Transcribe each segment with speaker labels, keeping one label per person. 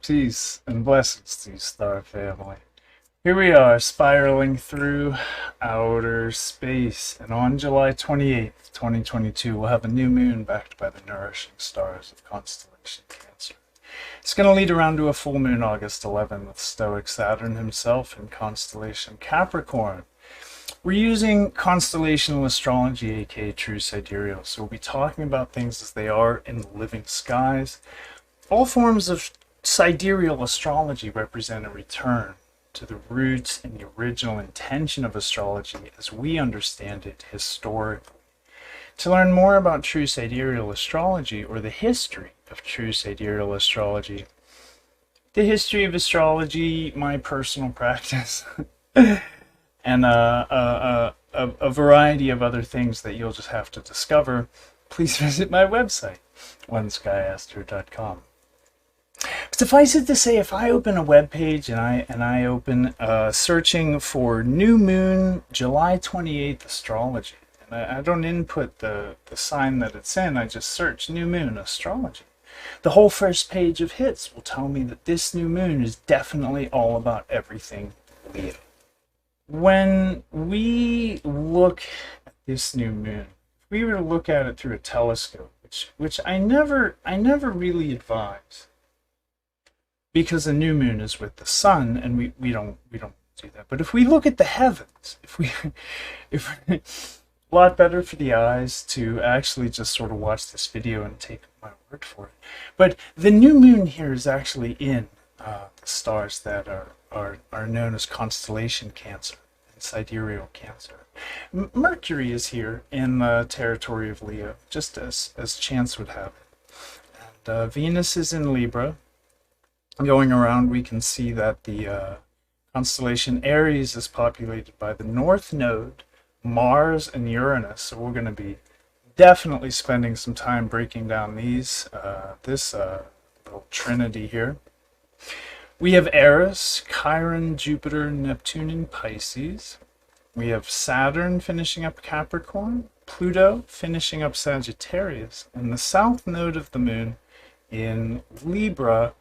Speaker 1: Peace and blessings to you, Star Family. Here we are, spiraling through outer space, and on July 28th, 2022, we'll have a new moon backed by the nourishing stars of constellation Cancer. It's going to lead around to a full moon August 11 with Stoic Saturn himself in constellation Capricorn. We're using constellational astrology, aka true sidereal, so we'll be talking about things as they are in the living skies. All forms of sidereal astrology represent a return to the roots and the original intention of astrology as we understand it historically. To learn more about true sidereal astrology, or the history of true sidereal astrology, the history of astrology, my personal practice, and a variety of other things that you'll just have to discover, please visit my website, oneskyastrology.com. Suffice it to say, if I open a web page and I open searching for new moon July 28th astrology, and I don't input the sign that it's in, I just search new moon astrology, the whole first page of hits will tell me that this new moon is definitely all about everything Leo. When we look at this new moon, if we were to look at it through a telescope, which I never really advise, because the new moon is with the sun, and we don't do that. But if we look at the heavens, if a lot better for the eyes to actually just sort of watch this video and take my word for it. But the new moon here is actually in the stars that are known as constellation Cancer and sidereal Cancer. Mercury is here in the territory of Leo, just as chance would have it. And Venus is in Libra. Going around, we can see that the constellation Aries is populated by the North Node, Mars, and Uranus. So we're going to be definitely spending some time breaking down this little trinity here. We have Aries, Chiron, Jupiter, Neptune, and Pisces. We have Saturn finishing up Capricorn, Pluto finishing up Sagittarius, and the south node of the moon in Libra.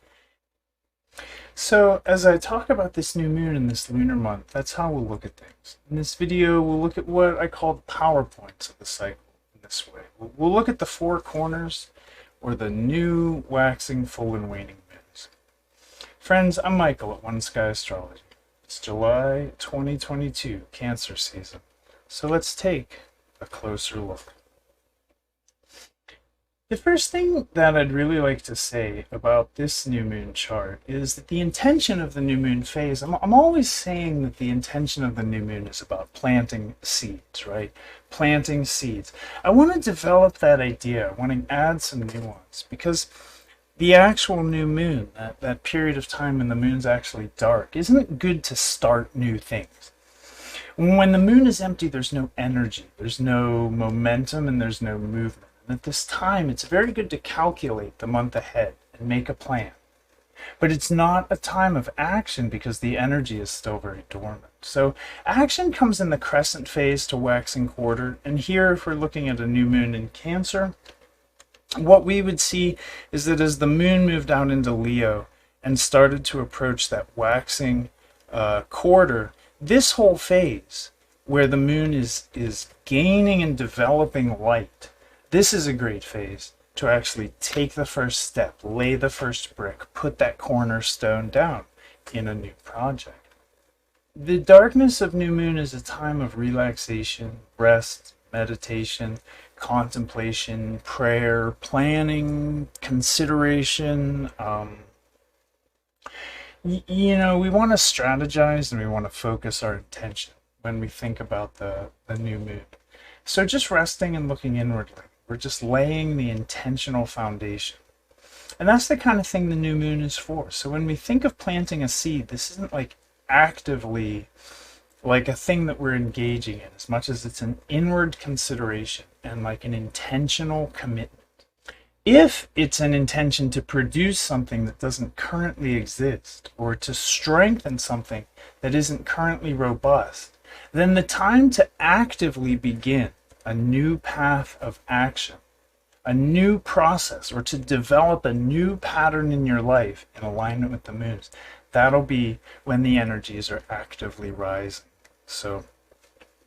Speaker 1: So as I talk about this new moon in this lunar month, that's how we'll look at things. In this video, we'll look at what I call the power points of the cycle in this way. We'll look at the four corners, or the new, waxing, full, and waning moons. Friends, I'm Michael at One Sky Astrology. It's July 2022, Cancer season. So let's take a closer look. The first thing that I'd really like to say about this new moon chart is that the intention of the new moon phase, I'm always saying that the intention of the new moon is about planting seeds, right? Planting seeds. I want to develop that idea. I want to add some nuance, because the actual new moon, that period of time when the moon's actually dark, isn't it good to start new things? When the moon is empty, there's no energy, there's no momentum, and there's no movement. At this time, it's very good to calculate the month ahead and make a plan. But it's not a time of action because the energy is still very dormant. So action comes in the crescent phase to waxing quarter. And here, if we're looking at a new moon in Cancer, what we would see is that as the moon moved out into Leo and started to approach that waxing quarter, this whole phase where the moon is gaining and developing light, this is a great phase to actually take the first step, lay the first brick, put that cornerstone down in a new project. The darkness of new moon is a time of relaxation, rest, meditation, contemplation, prayer, planning, consideration. We want to strategize and we want to focus our attention when we think about the new moon. So just resting and looking inwardly. We're just laying the intentional foundation. And that's the kind of thing the new moon is for. So when we think of planting a seed, this isn't like actively like a thing that we're engaging in, as much as it's an inward consideration and like an intentional commitment. If it's an intention to produce something that doesn't currently exist, or to strengthen something that isn't currently robust, then the time to actively begin a new path of action a new process or to develop a new pattern in your life in alignment with the moons, that'll be when the energies are actively rising. So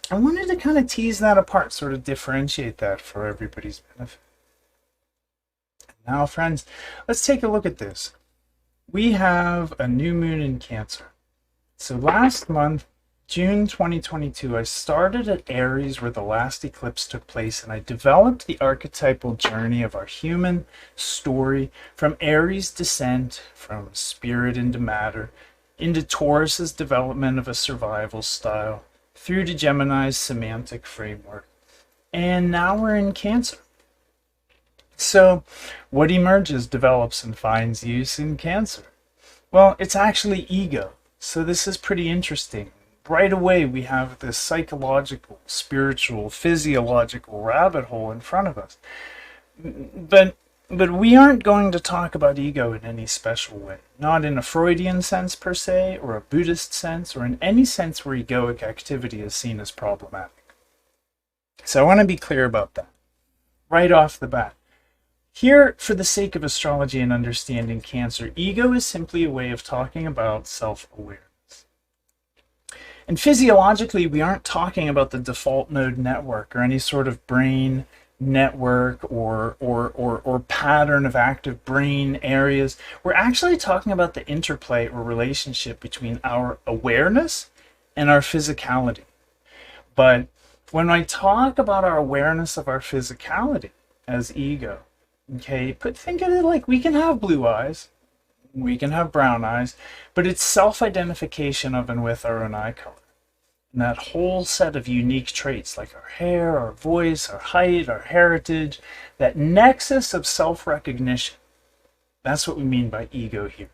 Speaker 1: I wanted to kind of tease that apart, sort of differentiate that for everybody's benefit. Now, friends, let's take a look at this. We have a new moon in Cancer. So last month, June 2022, I started at Aries where the last eclipse took place, and I developed the archetypal journey of our human story from Aries' descent from spirit into matter, into Taurus's development of a survival style, through to Gemini's semantic framework. And now we're in Cancer. So what emerges, develops, and finds use in Cancer? Well, it's actually ego. So this is pretty interesting. Right away, we have this psychological, spiritual, physiological rabbit hole in front of us. But we aren't going to talk about ego in any special way. Not in a Freudian sense per se, or a Buddhist sense, or in any sense where egoic activity is seen as problematic. So I want to be clear about that right off the bat. Here, for the sake of astrology and understanding Cancer, ego is simply a way of talking about self-awareness. And physiologically, we aren't talking about the default node network or any sort of brain network or pattern of active brain areas. We're actually talking about the interplay or relationship between our awareness and our physicality. But when I talk about our awareness of our physicality as ego, okay, but think of it like we can have blue eyes, we can have brown eyes, but it's self-identification of and with our own eye color. And that whole set of unique traits like our hair, our voice, our height, our heritage, that nexus of self-recognition, that's what we mean by ego here.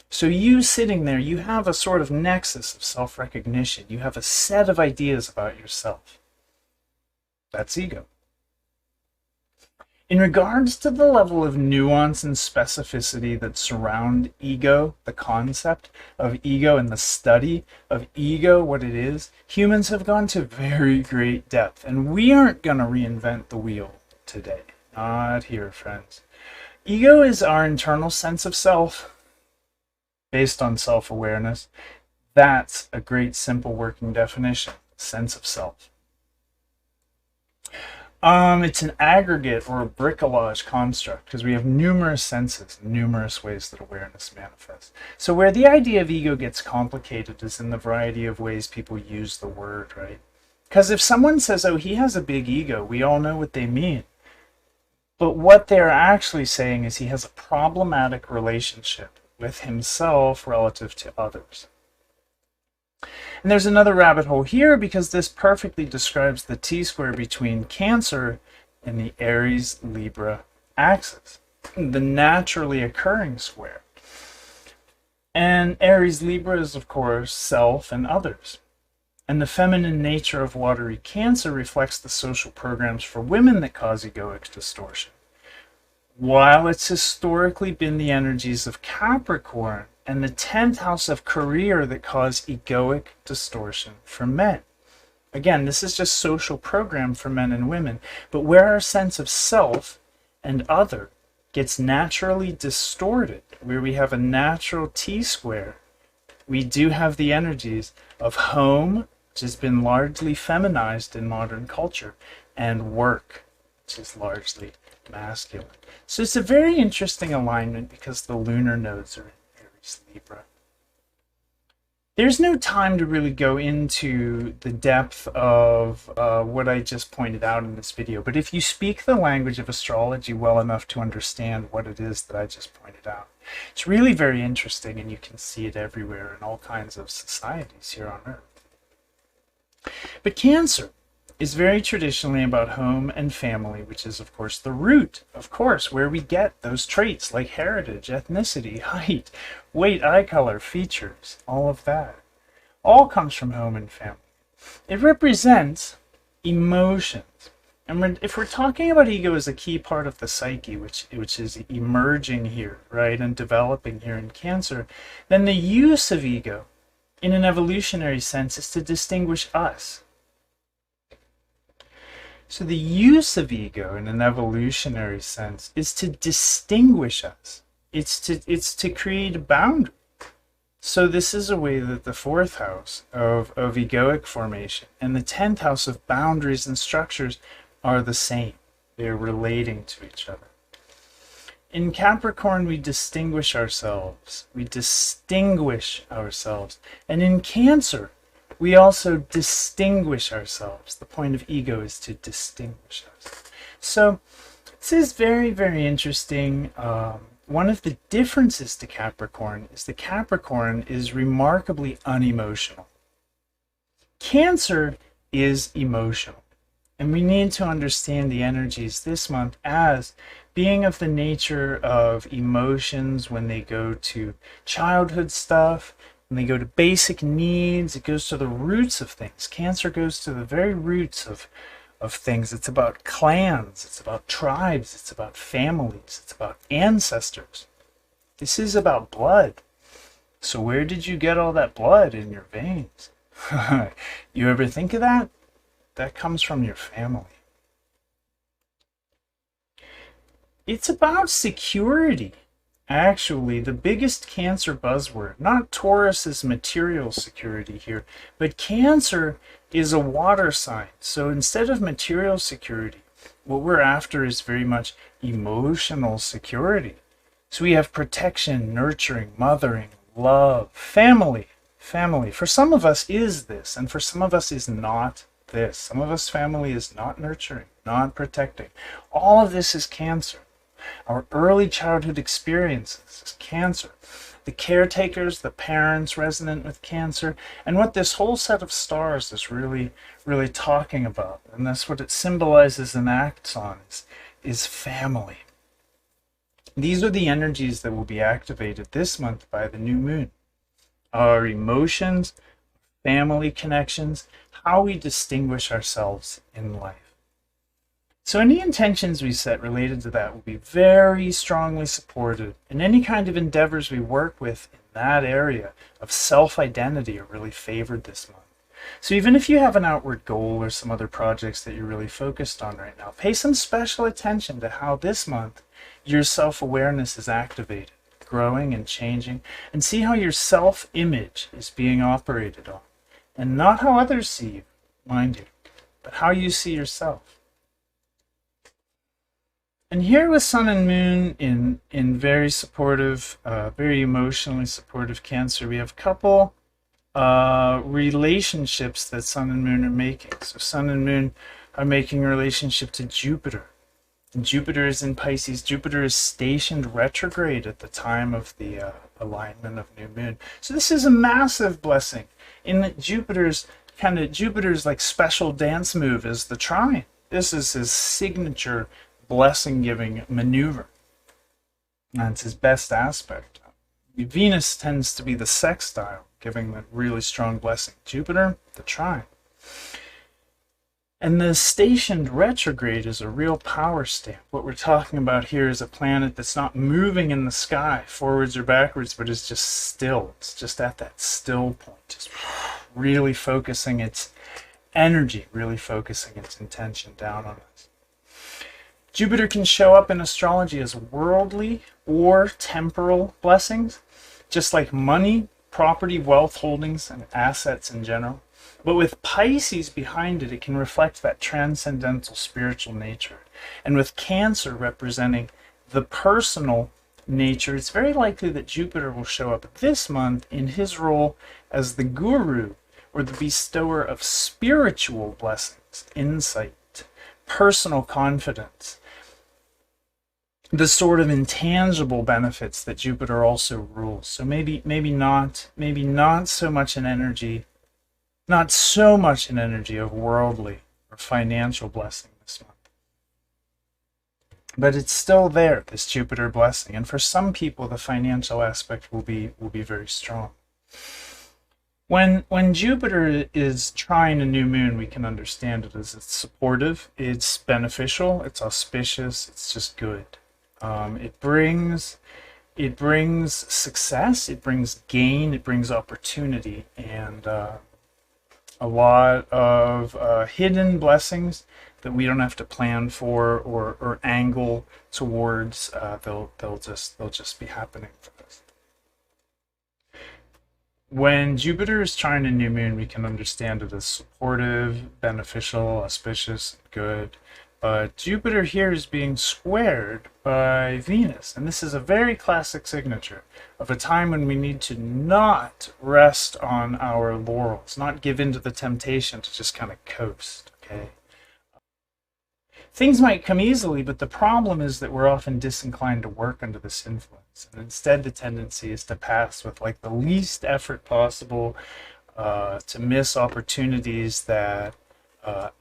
Speaker 1: So you sitting there, you have a sort of nexus of self-recognition. You have a set of ideas about yourself. That's ego. In regards to the level of nuance and specificity that surround ego, the concept of ego and the study of ego, what it is, humans have gone to very great depth, and we aren't going to reinvent the wheel today. Not here, friends. Ego is our internal sense of self based on self-awareness. That's a great simple working definition, sense of self. It's an aggregate or a bricolage construct because we have numerous senses, numerous ways that awareness manifests. So where the idea of ego gets complicated is in the variety of ways people use the word, right? Because if someone says, oh, he has a big ego, we all know what they mean. But what they're actually saying is he has a problematic relationship with himself relative to others. And there's another rabbit hole here because this perfectly describes the T-square between Cancer and the Aries-Libra axis, the naturally occurring square. And Aries-Libra is, of course, self and others. And the feminine nature of watery Cancer reflects the social programs for women that cause egoic distortion, while it's historically been the energies of Capricorn and the 10th house of career that cause egoic distortion for men. Again, this is just social program for men and women, but where our sense of self and other gets naturally distorted, where we have a natural T-square, we do have the energies of home, which has been largely feminized in modern culture, and work, which is largely masculine. So it's a very interesting alignment because the lunar nodes are in Libra. There's no time to really go into the depth of what I just pointed out in this video, but if you speak the language of astrology well enough to understand what it is that I just pointed out, it's really very interesting, and you can see it everywhere in all kinds of societies here on Earth. But Cancer is very traditionally about home and family, which is, of course, the root, of course, where we get those traits like heritage, ethnicity, height, weight, eye color, features, all of that. All comes from home and family. It represents emotions. And if we're talking about ego as a key part of the psyche, which is emerging here, right, and developing here in Cancer, then the use of ego, in an evolutionary sense, is to distinguish us. So the use of ego in an evolutionary sense is to distinguish us. It's to create a boundary. So this is a way that the 4th house of egoic formation and the 10th house of boundaries and structures are the same. They're relating to each other. In Capricorn, we distinguish ourselves. We distinguish ourselves. And in Cancer, we also distinguish ourselves. The point of ego is to distinguish us. So this is very, very interesting. One of the differences to Capricorn is that Capricorn is remarkably unemotional. Cancer is emotional. And we need to understand the energies this month as being of the nature of emotions when they go to childhood stuff, when they go to basic needs. It goes to the roots of things. Cancer goes to the very roots of things. It's about clans, it's about tribes, it's about families, it's about ancestors. This is about blood. So where did you get all that blood in your veins? You ever think of that? That comes from your family. It's about security. Actually, the biggest Cancer buzzword, not Taurus's material security here, but Cancer is a water sign. So instead of material security, what we're after is very much emotional security. So we have protection, nurturing, mothering, love, family. Family. For some of us is this, and for some of us is not this. Some of us family is not nurturing, not protecting. All of this is Cancer. Our early childhood experiences is Cancer. The caretakers, the parents resonant with Cancer, and what this whole set of stars is really, really talking about, and that's what it symbolizes and acts on, is family. These are the energies that will be activated this month by the new moon. Our emotions, family connections, how we distinguish ourselves in life. So any intentions we set related to that will be very strongly supported, and any kind of endeavors we work with in that area of self-identity are really favored this month. So even if you have an outward goal or some other projects that you're really focused on right now, pay some special attention to how this month your self-awareness is activated, growing and changing, and see how your self-image is being operated on. And not how others see you, mind you, but how you see yourself. And here with Sun and Moon in very supportive, very emotionally supportive Cancer, we have a couple relationships that Sun and Moon are making. So Sun and Moon are making a relationship to Jupiter. And Jupiter is in Pisces. Jupiter is stationed retrograde at the time of the alignment of new moon. So this is a massive blessing in that Jupiter's like special dance move is the trine. This is his signature blessing-giving maneuver. That's his best aspect. Venus tends to be the sextile, giving that really strong blessing. Jupiter, the trine. And the stationed retrograde is a real power stamp. What we're talking about here is a planet that's not moving in the sky, forwards or backwards, but is just still. It's just at that still point, just really focusing its energy, really focusing its intention down on us. Jupiter can show up in astrology as worldly or temporal blessings, just like money, property, wealth, holdings, and assets in general. But with Pisces behind it, it can reflect that transcendental spiritual nature. And with Cancer representing the personal nature, it's very likely that Jupiter will show up this month in his role as the guru, or the bestower of spiritual blessings, insight, personal confidence, the sort of intangible benefits that Jupiter also rules. So maybe not so much an energy, not so much an energy of worldly or financial blessing this month. But it's still there, this Jupiter blessing. And for some people, the financial aspect will be very strong. When Jupiter is trying a new moon, we can understand it as it's supportive, it's beneficial, it's auspicious, it's just good. It brings success, it brings gain, it brings opportunity, and a lot of hidden blessings that we don't have to plan for or angle towards. They'll just be happening for us. When Jupiter is trying a new moon, we can understand it as supportive, beneficial, auspicious, good. But Jupiter here is being squared by Venus, and this is a very classic signature of a time when we need to not rest on our laurels, not give in to the temptation to just kind of coast, okay? Things might come easily, but the problem is that we're often disinclined to work under this influence. And instead, the tendency is to pass with like the least effort possible, to miss opportunities that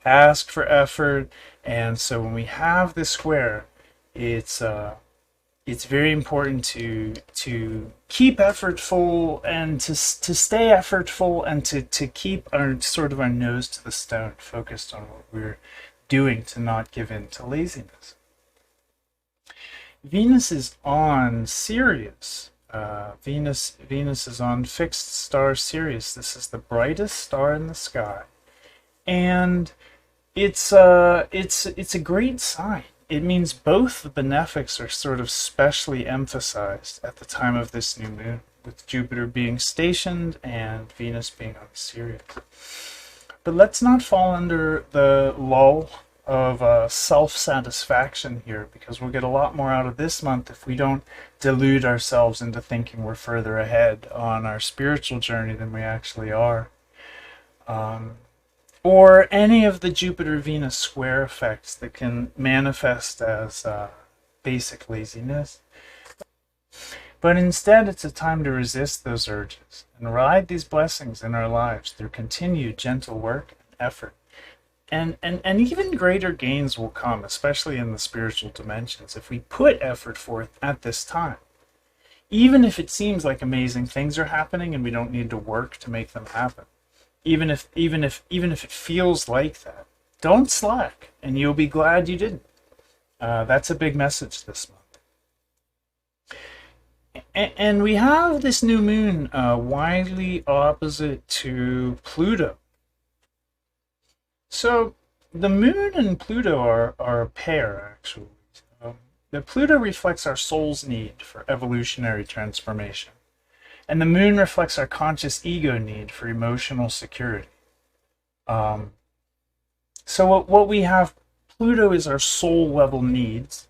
Speaker 1: ask for effort. And so when we have this square, it's very important to keep effortful and to stay effortful and to keep our sort of our nose to the stone, focused on what we're doing, to not give in to laziness. Venus is on Sirius. Venus is on fixed star Sirius. This is the brightest star in the sky, and it's a great sign. It means both the benefics are sort of specially emphasized at the time of this new moon, with Jupiter being stationed and Venus being on Sirius. But let's not fall under the lull of self-satisfaction here, because we'll get a lot more out of this month if we don't delude ourselves into thinking we're further ahead on our spiritual journey than we actually are. Or any of the Jupiter-Venus square effects that can manifest as basic laziness. But instead, it's a time to resist those urges and ride these blessings in our lives through continued gentle work and effort. And even greater gains will come, especially in the spiritual dimensions, if we put effort forth at this time. Even if it seems like amazing things are happening and we don't need to work to make them happen. Even if it feels like that, don't slack, and you'll be glad you didn't. That's a big message this month. And we have this new moon widely opposite to Pluto. So the moon and Pluto are a pair, actually. The Pluto reflects our soul's need for evolutionary transformation, and the moon reflects our conscious ego need for emotional security. So what we have, Pluto is our soul level needs,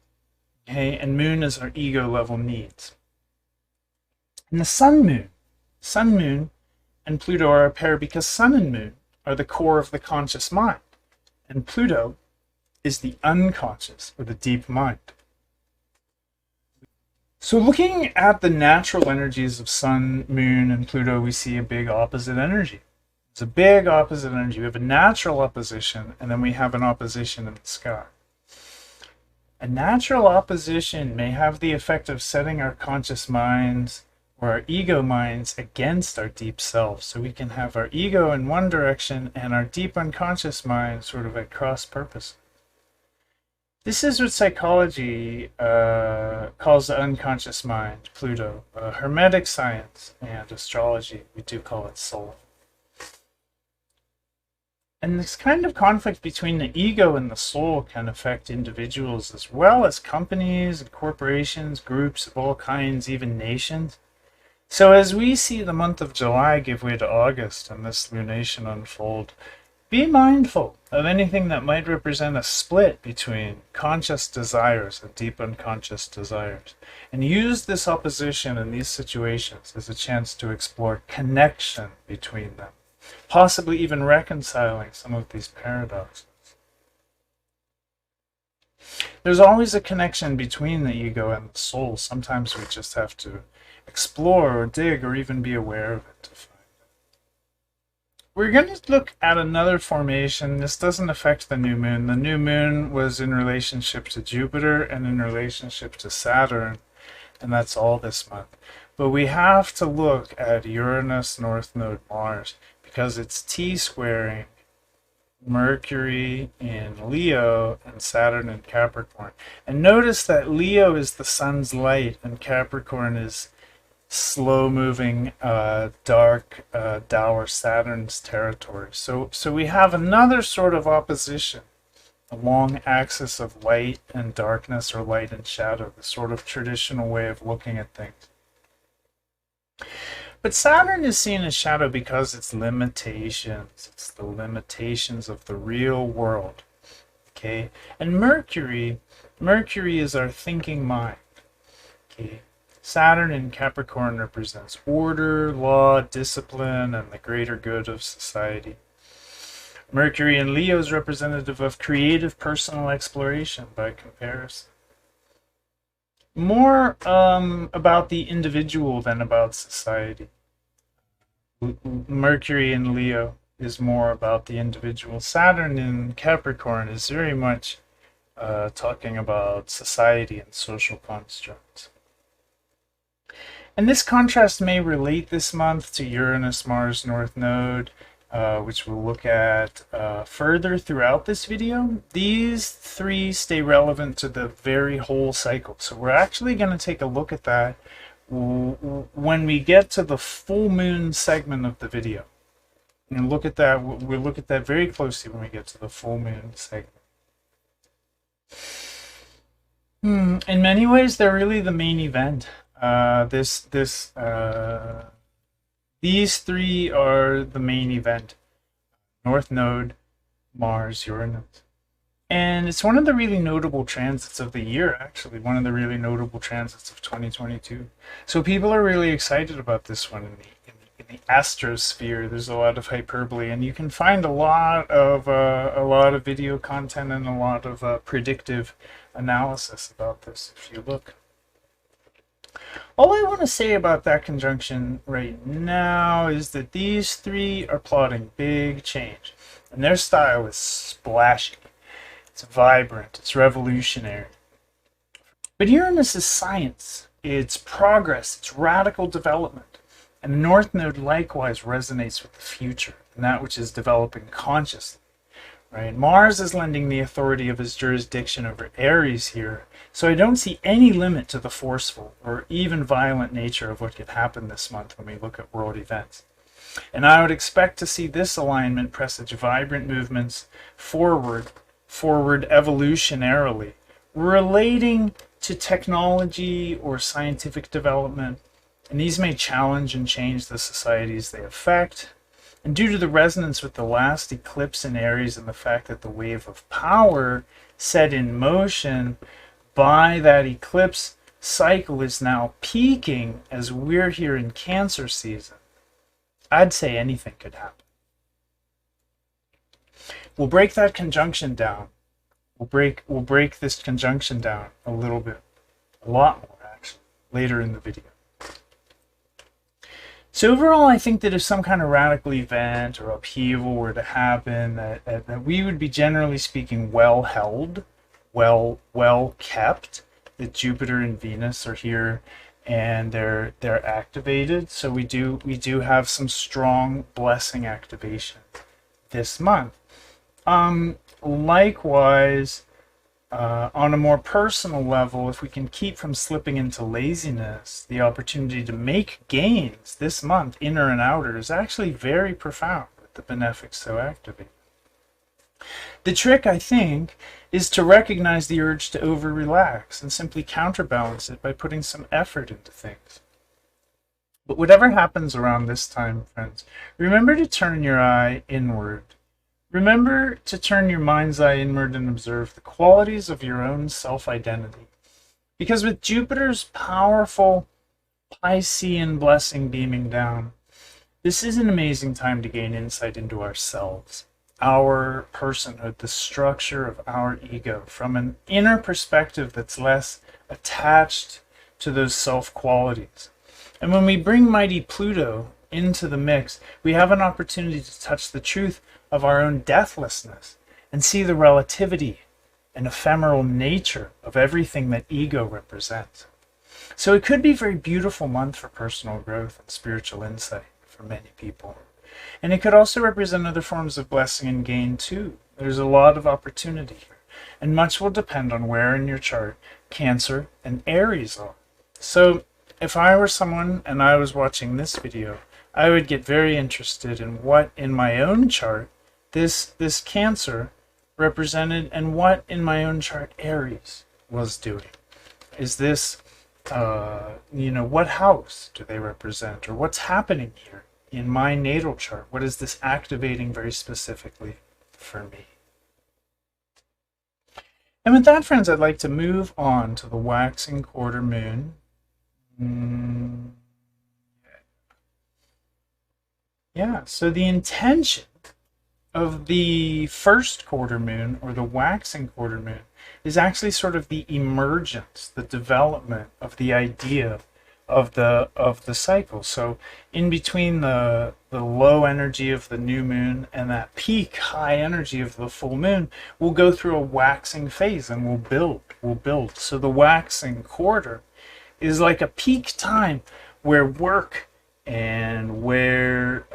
Speaker 1: okay, and moon is our ego level needs. And the sun moon and Pluto are a pair because sun and moon are the core of the conscious mind, and Pluto is the unconscious, or the deep mind. So looking at the natural energies of sun, moon, and Pluto, we see a big opposite energy. It's a big opposite energy. We have a natural opposition, and then we have an opposition in the sky. A natural opposition may have the effect of setting our conscious minds or our ego minds against our deep self. So we can have our ego in one direction and our deep unconscious mind sort of at cross purposes. This is what psychology calls the unconscious mind, Pluto. Hermetic science and astrology, we do call it soul. And this kind of conflict between the ego and the soul can affect individuals as well as companies and corporations, groups of all kinds, even nations. So as we see the month of July give way to August and this lunation unfold, be mindful of anything that might represent a split between conscious desires and deep unconscious desires. And use this opposition in these situations as a chance to explore connection between them, possibly even reconciling some of these paradoxes. There's always a connection between the ego and the soul. Sometimes we just have to explore or dig or even be aware of it to find it. We're going to look at another formation. This doesn't affect the new moon. The new moon was in relationship to Jupiter and in relationship to Saturn, and that's all this month. But we have to look at Uranus-North Node Mars because it's T-squaring Mercury in Leo and Saturn in Capricorn. And notice that Leo is the sun's light and Capricorn is slow-moving, dark, dour Saturn's territory. So we have another sort of opposition, a long axis of light and darkness, or light and shadow, the sort of traditional way of looking at things. But Saturn is seen as shadow because it's limitations. It's the limitations of the real world. Okay? And Mercury is our thinking mind. Okay? Saturn in Capricorn represents order, law, discipline, and the greater good of society. Mercury in Leo is representative of creative personal exploration by comparison. More about the individual than about society. Mercury in Leo is more about the individual. Saturn in Capricorn is very much talking about society and social constructs. And this contrast may relate this month to Uranus-Mars-North Node, which we'll look at further throughout this video. These three stay relevant to the very whole cycle. So we're actually going to take a look at that when we get to the full moon segment of the video. And look at that. We'll look at that very closely when we get to the full moon segment. In many ways, they're really the main event. These three are the main event: North Node, Mars, Uranus. And it's one of the really notable transits of the year, actually, one of the really notable transits of 2022. So people are really excited about this one in the astrosphere. There's a lot of hyperbole, and you can find a lot of video content and a lot of predictive analysis about this if you look. All I want to say about that conjunction right now is that these three are plotting big change, and their style is splashy. It's vibrant, it's revolutionary. But Uranus is science, it's progress, it's radical development. And the North Node likewise resonates with the future and that which is developing consciously. Right? Mars is lending the authority of his jurisdiction over Aries here, so I don't see any limit to the forceful or even violent nature of what could happen this month when we look at world events. And I would expect to see this alignment presage vibrant movements forward evolutionarily, relating to technology or scientific development, and these may challenge and change the societies they affect. And due to the resonance with the last eclipse in Aries and the fact that the wave of power set in motion by that eclipse cycle is now peaking as we're here in Cancer season, I'd say anything could happen. We'll break that conjunction down. We'll break this conjunction down a little bit, a lot more actually, later in the video. So overall, I think that if some kind of radical event or upheaval were to happen, that we would be, generally speaking, well held, well kept. That Jupiter and Venus are here, and they're activated. So we do have some strong blessing activation this month. Likewise, on a more personal level, if we can keep from slipping into laziness, the opportunity to make gains this month, inner and outer, is actually very profound with the benefics so activated. The trick, I think, is to recognize the urge to over-relax and simply counterbalance it by putting some effort into things. But whatever happens around this time, friends, remember to turn your eye inward. Remember to turn your mind's eye inward and observe the qualities of your own self-identity. Because with Jupiter's powerful Piscean blessing beaming down, this is an amazing time to gain insight into ourselves, our personhood, the structure of our ego, from an inner perspective that's less attached to those self-qualities. And when we bring mighty Pluto into the mix, we have an opportunity to touch the truth of our own deathlessness and see the relativity and ephemeral nature of everything that ego represents. So it could be a very beautiful month for personal growth and spiritual insight for many people. And it could also represent other forms of blessing and gain too. There's a lot of opportunity here, and much will depend on where in your chart Cancer and Aries are. So if I were someone and I was watching this video, I would get very interested in what in my own chart this Cancer represented and what in my own chart Aries was doing. Is this, what house do they represent, or what's happening here in my natal chart? What is this activating very specifically for me? And with that, friends, I'd like to move on to the waxing quarter moon. Yeah, so the intention of the first quarter moon, or the waxing quarter moon, is actually sort of the emergence, the development of the idea of the cycle. So in between the low energy of the new moon and that peak high energy of the full moon, we'll go through a waxing phase and we'll build. So the waxing quarter is like a peak time where work and where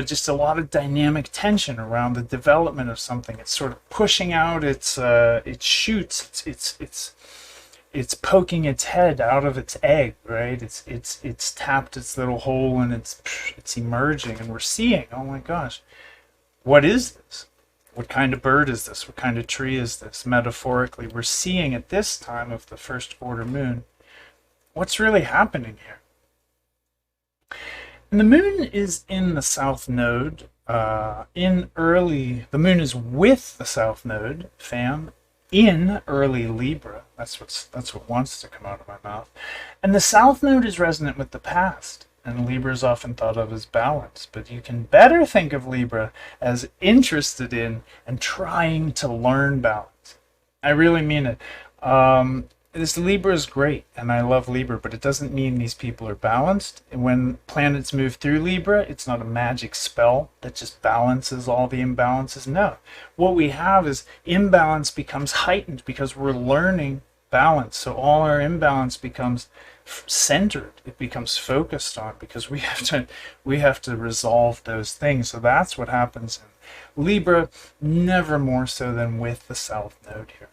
Speaker 1: just a lot of dynamic tension around the development of something. It's sort of pushing out its shoots. It's poking its head out of its egg, right? It's tapped its little hole and it's emerging, and we're seeing, oh my gosh, what is this? What kind of bird is this? What kind of tree is this? Metaphorically, we're seeing at this time of the first quarter moon what's really happening here. And the moon is in the South Node. The moon is with the South Node, fam, in early Libra. That's what wants to come out of my mouth. And the South Node is resonant with the past. And Libra is often thought of as balance. But you can better think of Libra as interested in and trying to learn balance. I really mean it. This Libra is great, and I love Libra, but it doesn't mean these people are balanced. And when planets move through Libra, it's not a magic spell that just balances all the imbalances. No. What we have is imbalance becomes heightened because we're learning balance. So all our imbalance becomes centered. It becomes focused on because we have to resolve those things. So that's what happens in Libra, never more so than with the South Node here.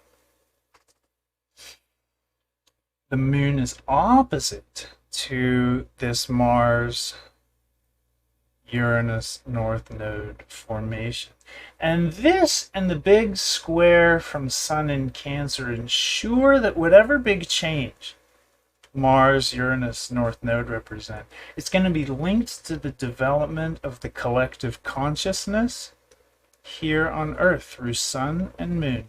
Speaker 1: The moon is opposite to this Mars-Uranus-North Node formation. And this and the big square from Sun in Cancer ensure that whatever big change Mars-Uranus-North Node represent, it's going to be linked to the development of the collective consciousness here on Earth through Sun and Moon.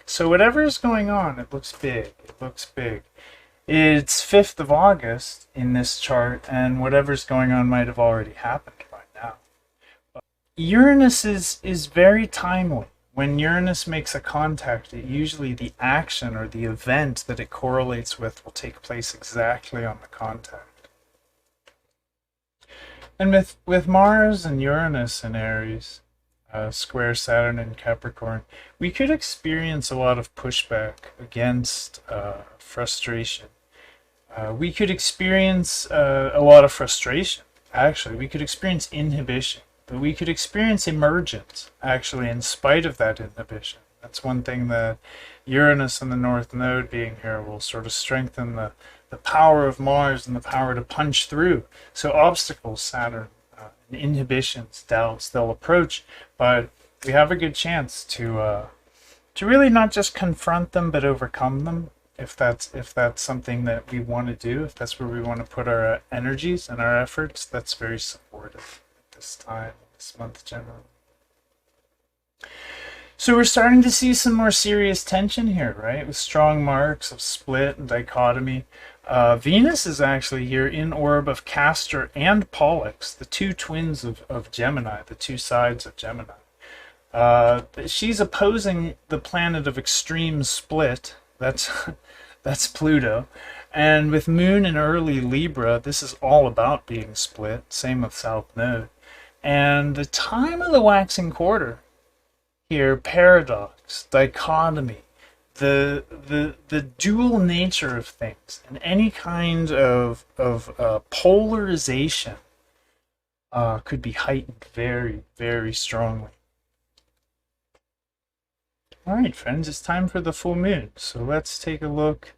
Speaker 1: So whatever is going on, it looks big. It looks big. It's 5th of August in this chart, and whatever's going on might have already happened by now. But Uranus is very timely. When Uranus makes a contact, usually the action or the event that it correlates with will take place exactly on the contact. And with Mars and Uranus in Aries, square Saturn in Capricorn, we could experience a lot of pushback against frustration. We could experience a lot of frustration. Actually, we could experience inhibition, but we could experience emergence, actually, in spite of that inhibition. That's one thing that Uranus and the North Node being here will sort of strengthen the power of Mars and the power to punch through. So obstacles, Saturn, inhibitions, doubts, they'll approach, but we have a good chance to really not just confront them but overcome them, if that's something that we want to do, if that's where we want to put our energies and our efforts. That's very supportive at this time, this month generally. So we're starting to see some more serious tension here, right, with strong marks of split and dichotomy. Venus is actually here in orb of Castor and Pollux, the two twins of Gemini, the two sides of Gemini. She's opposing the planet of extreme split. That's Pluto. And with Moon in early Libra, this is all about being split. Same with South Node. And the time of the waxing quarter here, paradox, dichotomy, the dual nature of things, and any kind of polarization could be heightened very, very strongly. All right, friends, it's time for the full moon. So let's take a look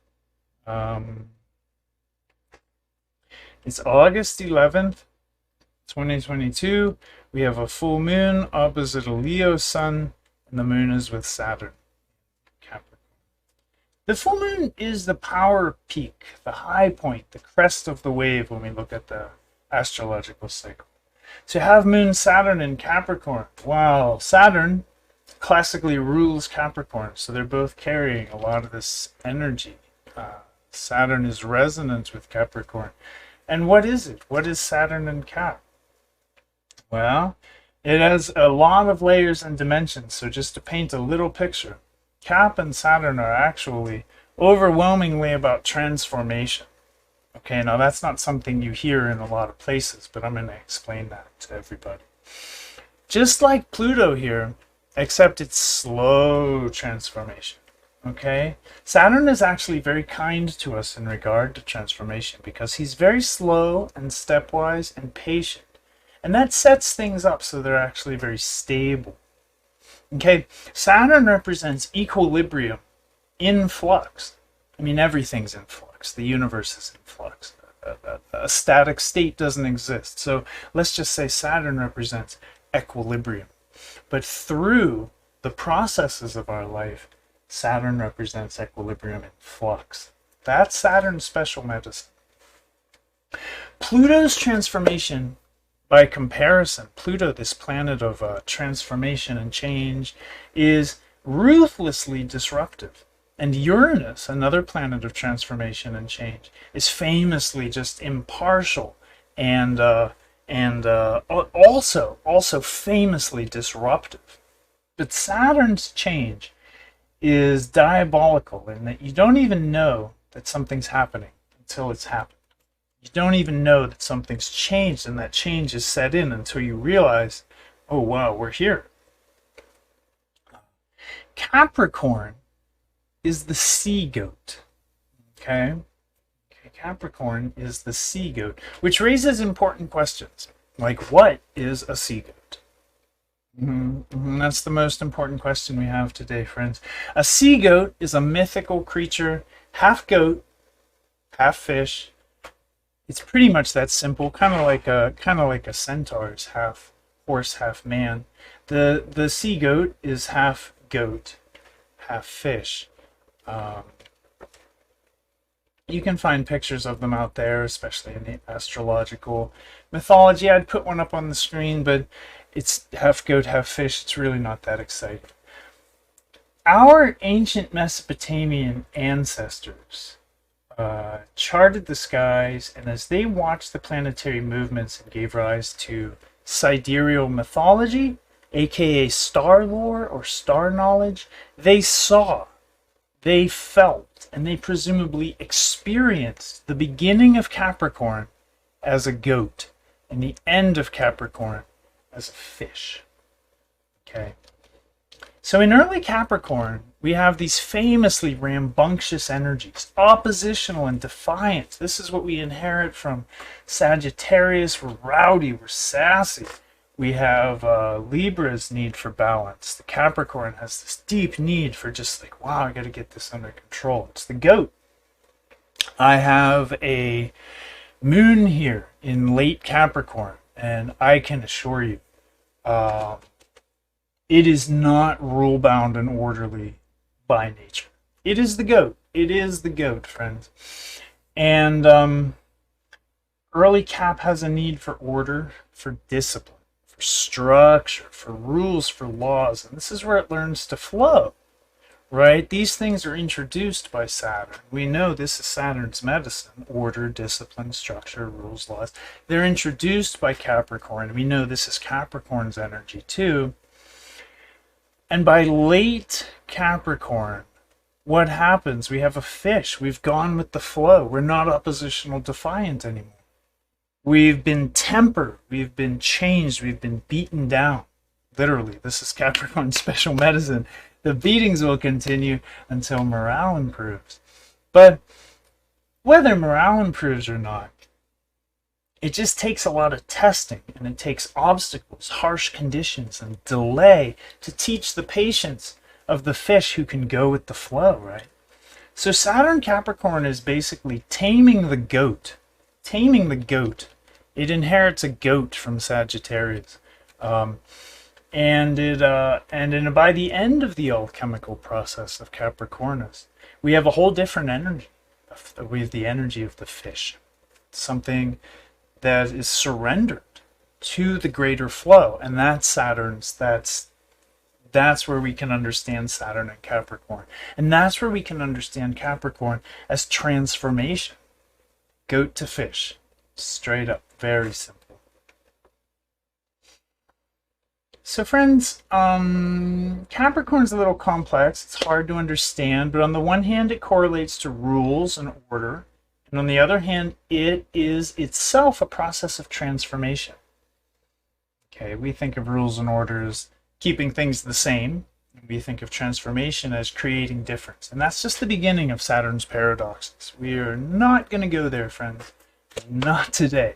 Speaker 1: It's August 11th, 2022. We have a full moon opposite a Leo sun, and the moon is with Saturn. Capricorn. The full moon is the power peak, the high point, the crest of the wave when we look at the astrological cycle. To have moon Saturn in Capricorn, wow, Saturn classically rules Capricorn, so they're both carrying a lot of this energy. Saturn is resonant with Capricorn. And what is it? What is Saturn in Cap? Well, it has a lot of layers and dimensions, so just to paint a little picture, Cap and Saturn are actually overwhelmingly about transformation. Okay, now that's not something you hear in a lot of places, but I'm going to explain that to everybody. Just like Pluto here, except it's slow transformation. Okay, Saturn is actually very kind to us in regard to transformation because he's very slow and stepwise and patient. And that sets things up so they're actually very stable. Okay, Saturn represents equilibrium in flux. I mean, everything's in flux. The universe is in flux. A static state doesn't exist. So let's just say Saturn represents equilibrium. But through the processes of our life, Saturn represents equilibrium in flux. That's Saturn's special medicine. Pluto's transformation, by comparison, Pluto, this planet of transformation and change, is ruthlessly disruptive. And Uranus, another planet of transformation and change, is famously just impartial and also famously disruptive. But Saturn's change is diabolical in that you don't even know that something's happening until it's happened. You don't even know that something's changed and that change is set in until you realize, oh wow, we're here. Capricorn is the sea goat. Okay? Capricorn is the sea goat, which raises important questions. Like, what is a sea goat? That's the most important question we have today, friends. A sea goat is a mythical creature, half goat, half fish. It's pretty much that simple, kind of like a centaur is half horse, half man. The sea goat is half goat, half fish. You can find pictures of them out there, especially in the astrological mythology. I'd put one up on the screen, but it's half goat, half fish. It's really not that exciting. Our ancient Mesopotamian ancestors charted the skies, and as they watched the planetary movements and gave rise to sidereal mythology, aka star lore or star knowledge, they saw, they felt, and they presumably experienced the beginning of Capricorn as a goat and the end of Capricorn as a fish. Okay. So in early Capricorn, we have these famously rambunctious energies, oppositional and defiant. This is what we inherit from Sagittarius. We're rowdy, we're sassy. We have Libra's need for balance. The Capricorn has this deep need for just like, wow, I got to get this under control. It's the goat. I have a moon here in late Capricorn, and I can assure you, it is not rule-bound and orderly by nature. It is the goat. It is the goat, friends. And early Cap has a need for order, for discipline, for structure, for rules, for laws. And this is where it learns to flow, right? These things are introduced by Saturn. We know this is Saturn's medicine: order, discipline, structure, rules, laws. They're introduced by Capricorn. We know this is Capricorn's energy too. And by late Capricorn, what happens? We have a fish. We've gone with the flow. We're not oppositional defiant anymore. We've been tempered. We've been changed. We've been beaten down. Literally, this is Capricorn's special medicine. The beatings will continue until morale improves. But whether morale improves or not, it just takes a lot of testing, and it takes obstacles, harsh conditions, and delay to teach the patience of the fish who can go with the flow, right? So Saturn Capricorn is basically taming the goat taming the goat. It inherits a goat from Sagittarius. And by the end of the alchemical process of Capricornus, we have a whole different energy. We have the energy of the fish, something that is surrendered to the greater flow, and that's Saturn's. That's where we can understand Saturn and Capricorn, and that's where we can understand Capricorn as transformation, goat to fish, straight up, very simple. So friends, Capricorn's a little complex. It's hard to understand, but on the one hand, it correlates to rules and order. And on the other hand, it is itself a process of transformation. Okay, we think of rules and orders keeping things the same. We think of transformation as creating difference. And that's just the beginning of Saturn's paradoxes. We are not going to go there, friends. Not today.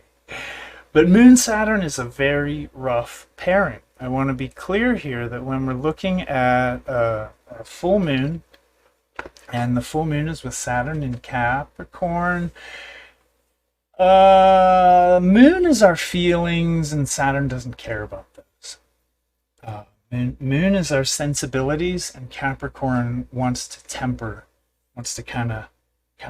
Speaker 1: But Moon-Saturn is a very rough pairing. I want to be clear here that when we're looking at a full moon, and the full moon is with Saturn in Capricorn, moon is our feelings, and Saturn doesn't care about those. Moon is our sensibilities, and Capricorn wants to temper, wants to kind of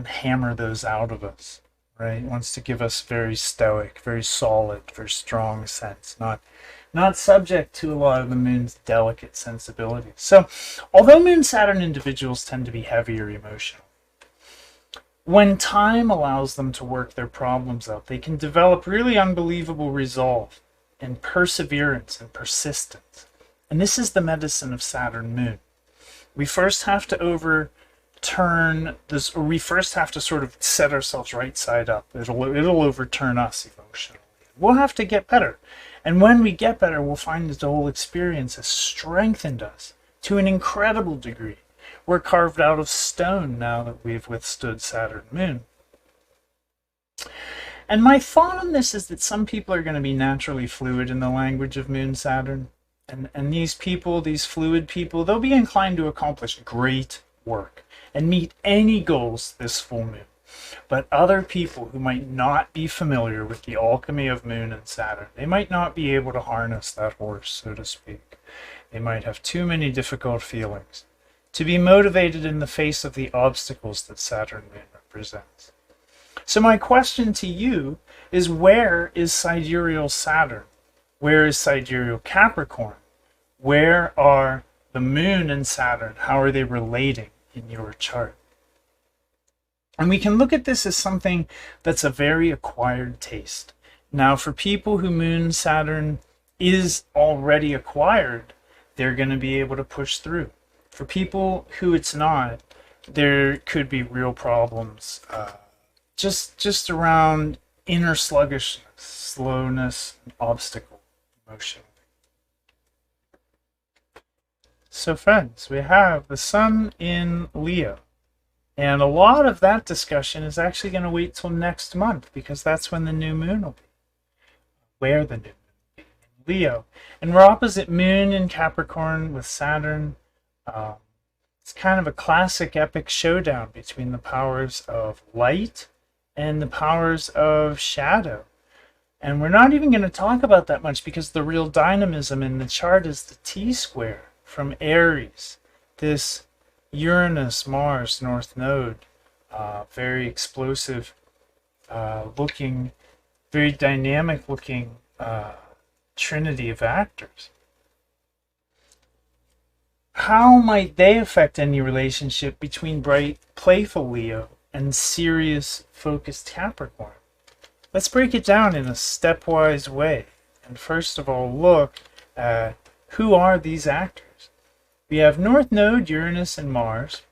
Speaker 1: hammer those out of us, right? Wants to give us very stoic, very solid, very strong sense, not subject to a lot of the moon's delicate sensibilities. So, although Moon-Saturn individuals tend to be heavier emotional, when time allows them to work their problems out, they can develop really unbelievable resolve and perseverance and persistence. And this is the medicine of Saturn-Moon. We first have to overturn this, or we first have to sort of set ourselves right side up. It'll overturn us emotionally. We'll have to get better. And when we get better, we'll find that the whole experience has strengthened us to an incredible degree. We're carved out of stone now that we've withstood Saturn-Moon. And my thought on this is that some people are going to be naturally fluid in the language of Moon-Saturn. And these people, these fluid people, they'll be inclined to accomplish great work and meet any goals this full moon. But other people who might not be familiar with the alchemy of Moon and Saturn, they might not be able to harness that horse, so to speak. They might have too many difficult feelings to be motivated in the face of the obstacles that Saturn-Moon represents. So my question to you is, where is sidereal Saturn? Where is sidereal Capricorn? Where are the Moon and Saturn? How are they relating in your chart? And we can look at this as something that's a very acquired taste. Now, for people who Moon-Saturn is already acquired, they're going to be able to push through. For people who it's not, there could be real problems just around inner sluggishness, slowness, and obstacle emotionally. So friends, we have the Sun in Leo. And a lot of that discussion is actually going to wait till next month, because that's when the new moon will be. Where the new moon will be. In Leo. And we're opposite Moon in Capricorn with Saturn. It's kind of a classic epic showdown between the powers of light and the powers of shadow. And we're not even going to talk about that much, because the real dynamism in the chart is the T-square from Aries. This Uranus-Mars-North Node, very explosive looking, very dynamic looking trinity of actors. How might they affect any relationship between bright, playful Leo and serious, focused Capricorn? Let's break it down in a stepwise way. And first of all, look at who are these actors. We have North Node, Uranus, and Mars.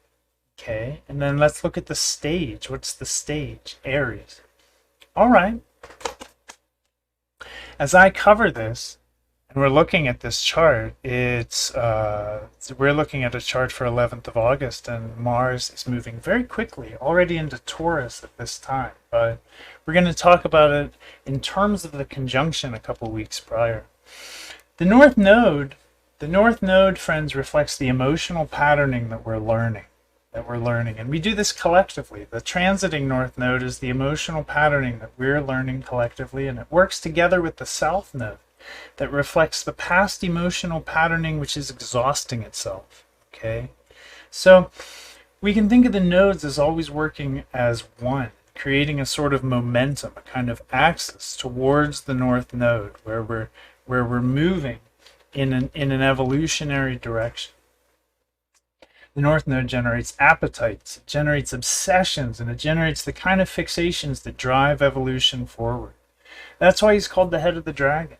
Speaker 1: Okay, and then let's look at the stage. What's the stage? Aries. All right. As I cover this, and we're looking at this chart, we're looking at a chart for 11th of August, and Mars is moving very quickly, already into Taurus at this time. But we're going to talk about it in terms of the conjunction a couple weeks prior. The North Node, friends, reflects the emotional patterning that we're learning. that we're learning. And we do this collectively. The transiting North Node is the emotional patterning that we're learning collectively, and it works together with the South Node that reflects the past emotional patterning which is exhausting itself. Okay? So we can think of the nodes as always working as one, creating a sort of momentum, a kind of axis towards the North Node, where we're moving in an evolutionary direction. The North Node generates appetites, it generates obsessions, and it generates the kind of fixations that drive evolution forward. That's why he's called the head of the dragon.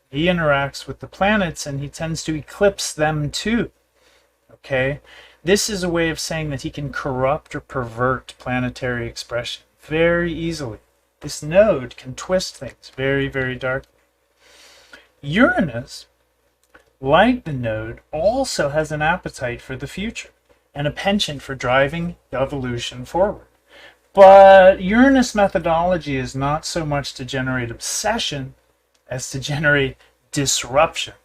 Speaker 1: He interacts with the planets and he tends to eclipse them too. Okay? This is a way of saying that he can corrupt or pervert planetary expression very easily. This node can twist things very, very darkly. Uranus, like the node, also has an appetite for the future and a penchant for driving evolution forward. But Uranus methodology is not so much to generate obsession as to generate disruption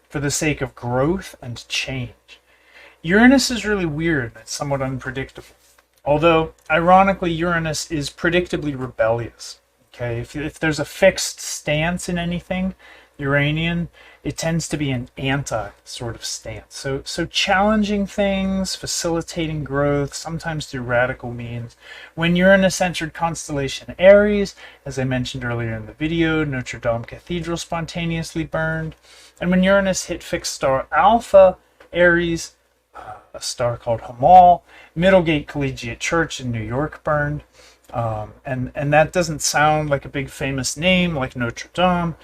Speaker 1: for the sake of growth and change. Uranus is really weird and it's somewhat unpredictable. Although, ironically, Uranus is predictably rebellious. Okay, if there's a fixed stance in anything Uranian, it tends to be an anti sort of stance. So challenging things, facilitating growth, sometimes through radical means. When Uranus entered constellation Aries, as I mentioned earlier in the video, Notre Dame Cathedral spontaneously burned. And when Uranus hit fixed star Alpha Aries, a star called Hamal, Middlegate Collegiate Church in New York burned. And that doesn't sound like a big famous name like Notre Dame,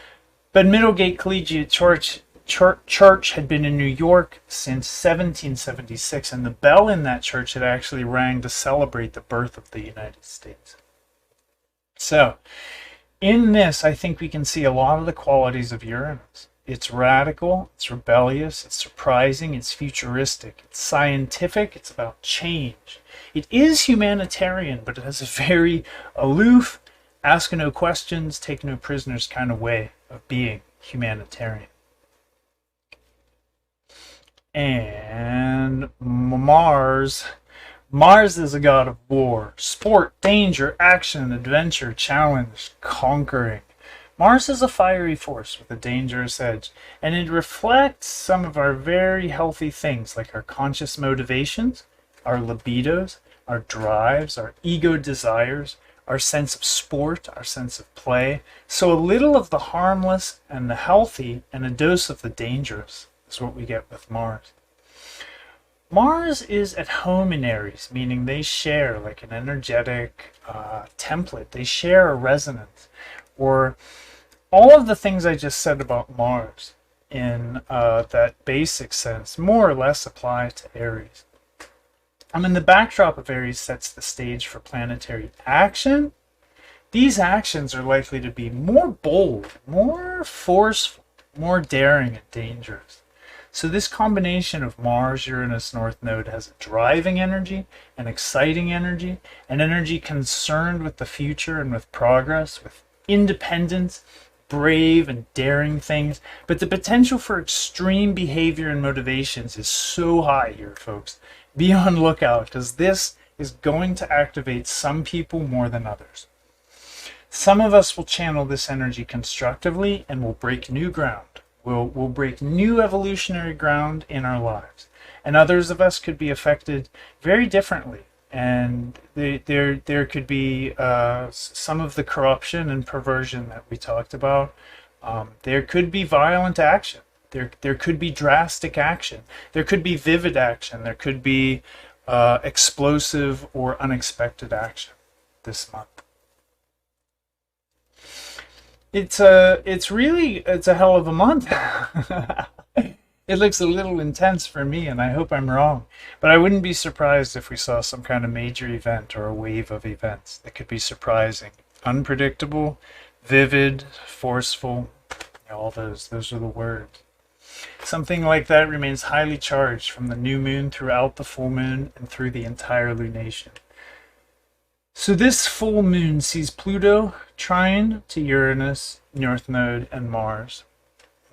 Speaker 1: but Middlegate Collegiate Church had been in New York since 1776, and the bell in that church had actually rang to celebrate the birth of the United States. So, in this, I think we can see a lot of the qualities of Uranus. It's radical, it's rebellious, it's surprising, it's futuristic, it's scientific, it's about change. It is humanitarian, but it has a very aloof, ask no questions, take no prisoners kind of way of being humanitarian. And Mars is a god of war, sport, danger, action, adventure, challenge, conquering. Mars is a fiery force with a dangerous edge, and it reflects some of our very healthy things like our conscious motivations, our libidos, our drives, our ego desires, our sense of sport, our sense of play. So a little of the harmless and the healthy and a dose of the dangerous is what we get with Mars. Mars is at home in Aries, meaning they share like an energetic template. They share a resonance, or all of the things I just said about Mars in that basic sense more or less apply to Aries. The backdrop of Aries sets the stage for planetary action. These actions are likely to be more bold, more forceful, more daring and dangerous. So this combination of Mars-Uranus-North Node has a driving energy, an exciting energy, an energy concerned with the future and with progress, with independence, brave and daring things. But the potential for extreme behavior and motivations is so high here, folks. Be on lookout, because this is going to activate some people more than others. Some of us will channel this energy constructively and will break new ground. We'll break new evolutionary ground in our lives. And others of us could be affected very differently. And there could be some of the corruption and perversion that we talked about. There could be violent action. There could be drastic action. There could be vivid action. There could be explosive or unexpected action this month. It's a hell of a month. It looks a little intense for me, and I hope I'm wrong. But I wouldn't be surprised if we saw some kind of major event or a wave of events that could be surprising, unpredictable, vivid, forceful. All those are the words. Something like that remains highly charged from the new moon throughout the full moon and through the entire lunation. So this full moon sees Pluto trine to Uranus, North Node, and Mars.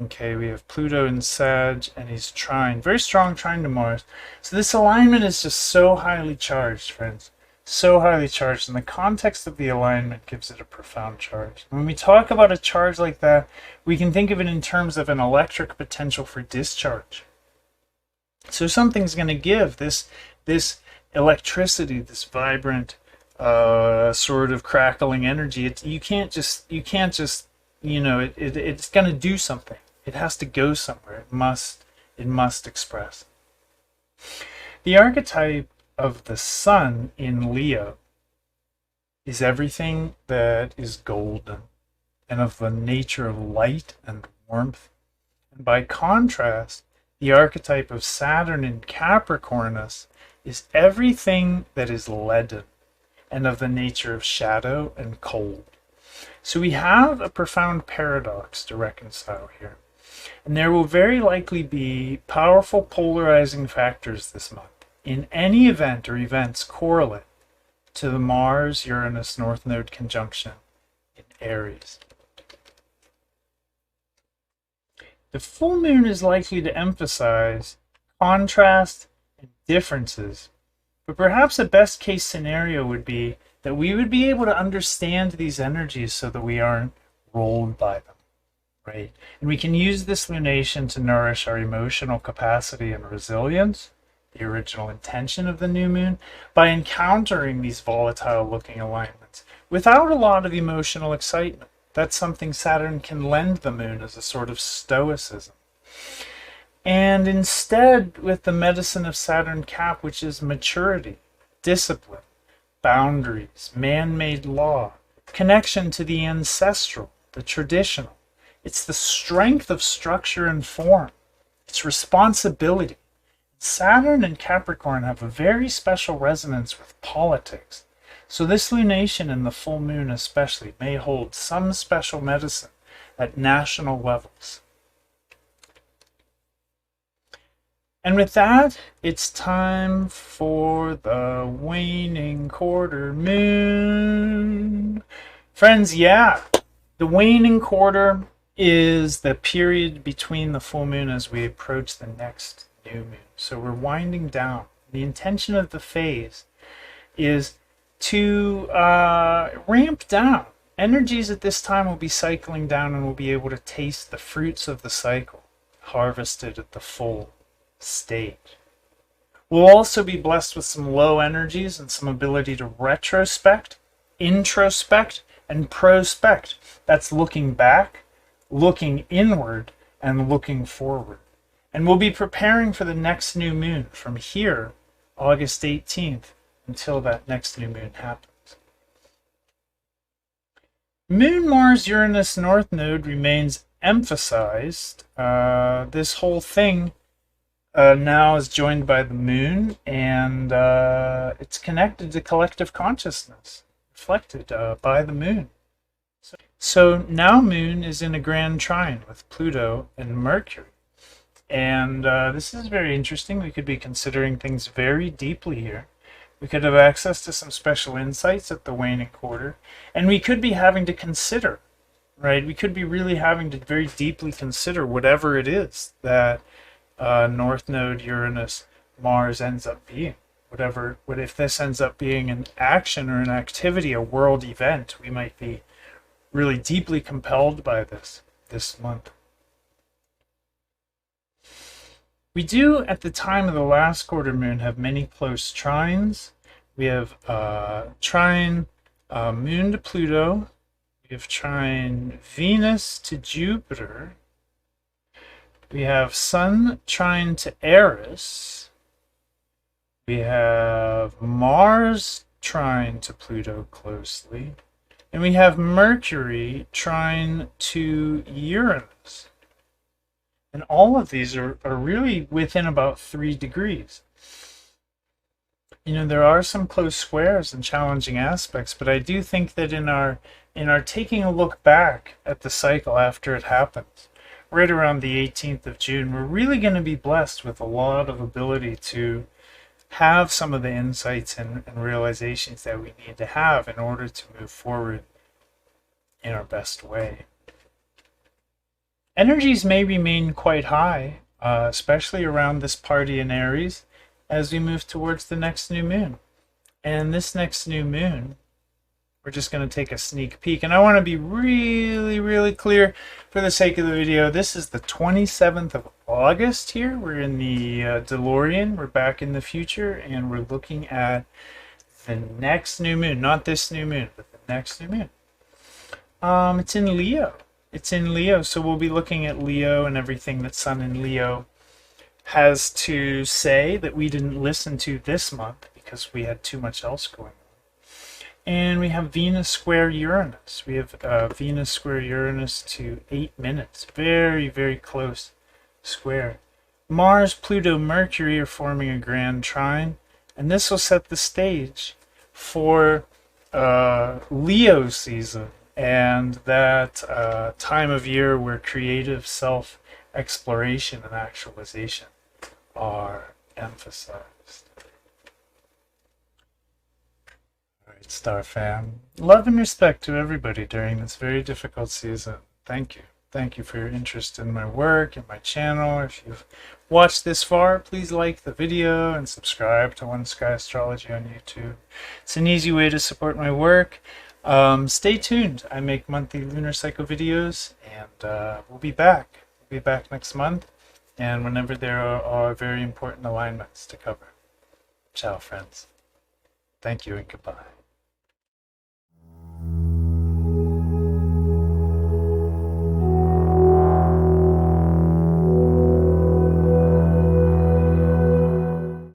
Speaker 1: Okay, we have Pluto in Sag, and he's trine, very strong trine to Mars. So this alignment is just so highly charged, friends. So highly charged, and the context of the alignment gives it a profound charge. When we talk about a charge like that, we can think of it in terms of an electric potential for discharge. So something's going to give this electricity, this vibrant sort of crackling energy. You can't just it's going to do something. It has to go somewhere. It must express. The archetype of the sun in Leo is everything that is golden and of the nature of light and warmth. And by contrast, the archetype of Saturn in Capricornus is everything that is leaden and of the nature of shadow and cold. So we have a profound paradox to reconcile here. And there will very likely be powerful polarizing factors this month in any event or events correlate to the Mars-Uranus-North Node conjunction in Aries. The full moon is likely to emphasize contrast and differences, but perhaps a best case scenario would be that we would be able to understand these energies so that we aren't rolled by them, right? And we can use this lunation to nourish our emotional capacity and resilience, the original intention of the new moon, by encountering these volatile looking alignments without a lot of emotional excitement. That's something Saturn can lend the moon as a sort of stoicism. And instead, with the medicine of Saturn Cap, which is maturity, discipline, boundaries, man-made law, connection to the ancestral, the traditional. It's the strength of structure and form. It's responsibility. Saturn and Capricorn have a very special resonance with politics. So this lunation and the full moon especially may hold some special medicine at national levels. And with that, it's time for the waning quarter moon. Friends, yeah, the waning quarter is the period between the full moon as we approach the next new moon. So we're winding down. The intention of the phase is to ramp down. Energies at this time will be cycling down, and we'll be able to taste the fruits of the cycle, harvested at the full stage. We'll also be blessed with some low energies and some ability to retrospect, introspect, and prospect. That's looking back, looking inward, and looking forward. And we'll be preparing for the next new moon from here, August 18th, until that next new moon happens. Moon Mars-Uranus-North Node remains emphasized. This whole thing now is joined by the moon, and it's connected to collective consciousness, reflected by the moon. So now moon is in a grand trine with Pluto and Mercury. And this is very interesting. We could be considering things very deeply here. We could have access to some special insights at the waning quarter. And we could be having to consider, right? We could be really having to very deeply consider whatever it is that North Node, Uranus, Mars ends up being. What if this ends up being an action or an activity, a world event? We might be really deeply compelled by this month. We do, at the time of the last quarter moon, have many close trines. We have trine moon to Pluto. We have trine Venus to Jupiter. We have Sun trine to Aries. We have Mars trine to Pluto closely. And we have Mercury trine to Uranus. And all of these are really within about 3 degrees. You know, there are some close squares and challenging aspects, but I do think that in our taking a look back at the cycle after it happens, right around the 18th of June, we're really going to be blessed with a lot of ability to have some of the insights and realizations that we need to have in order to move forward in our best way. Energies may remain quite high, especially around this party in Aries, as we move towards the next new moon. And this next new moon, we're just going to take a sneak peek. And I want to be really, really clear for the sake of the video. This is the 27th of August here. We're in the DeLorean. We're back in the future, and we're looking at the next new moon. Not this new moon, but the next new moon. It's in Leo. It's in Leo, so we'll be looking at Leo and everything that Sun in Leo has to say that we didn't listen to this month because we had too much else going on. And we have Venus square Uranus. We have Venus square Uranus to 8 minutes. Very, very close square. Mars, Pluto, Mercury are forming a grand trine. And this will set the stage for Leo season. And that time of year where creative self-exploration and actualization are emphasized. Alright, Star Fam. Love and respect to everybody during this very difficult season. Thank you. Thank you for your interest in my work and my channel. If you've watched this far, please like the video and subscribe to oneskyastrology on YouTube. It's an easy way to support my work. Stay tuned. I make monthly lunar cycle videos, and we'll be back. We'll be back next month, and whenever there are very important alignments to cover. Ciao, friends. Thank you and goodbye.